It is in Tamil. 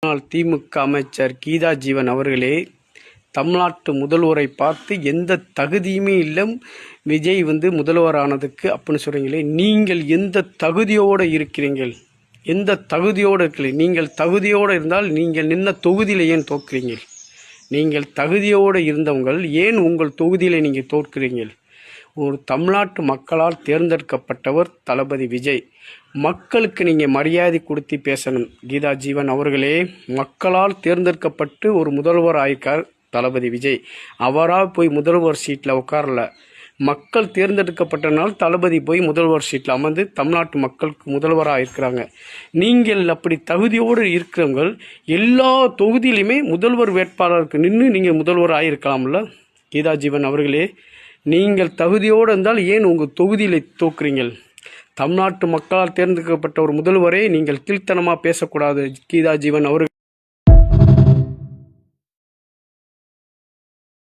முன்னாள் திமுக அமைச்சர் கீதா ஜீவன் அவர்களே, தமிழ்நாட்டு முதல்வரை பார்த்து எந்த தகுதியுமே இல்லை விஜய் முதல்வரானதுக்கு அப்படின்னு சொல்கிறீங்களே, நீங்கள் எந்த தகுதியோடு இருக்கிறீர்கள்? எந்த தகுதியோடு இருக்கிறீர்கள்? நீங்கள் தகுதியோடு இருந்தால் நீங்கள் நின்ன தொகுதியில் ஏன் தோற்கிறீர்கள்? நீங்கள் தகுதியோடு இருந்தவங்கள் ஏன் உங்கள் தொகுதியில் நீங்கள் தோற்கிறீர்கள்? ஒரு தமிழ்நாட்டு மக்களால் தேர்ந்தெடுக்கப்பட்டவர் தளபதி விஜய். மக்களுக்கு நீங்கள் மரியாதை கொடுத்து பேசணும். கீதா ஜீவன் அவர்களே, மக்களால் தேர்ந்தெடுக்கப்பட்டு ஒரு முதல்வர் ஆயிருக்கார் தளபதி விஜய். அவராக போய் முதல்வர் சீட்டில் உட்காரல. மக்கள் தேர்ந்தெடுக்கப்பட்டனால் தளபதி போய் முதல்வர் சீட்டில் அமர்ந்து தமிழ்நாட்டு மக்களுக்கு முதல்வராக இருக்கிறாங்க. நீங்கள் அப்படி தகுதியோடு இருக்கிறவங்க எல்லா தொகுதியிலுமே முதல்வர் வேட்பாளருக்கு நின்று நீங்கள் முதல்வர் ஆகியிருக்கலாம்ல. கீதா ஜீவன் அவர்களே, நீங்கள் தகுதியோடு இருந்தால் ஏன் உங்கள் தொகுதியில் தோக்குறீங்கள்? தமிழ்நாட்டு மக்களால் தேர்ந்தெடுக்கப்பட்ட ஒரு முதல்வரை நீங்கள் கீழ்த்தனமாக பேசக்கூடாது. கீதா ஜீவன் அவர்கள்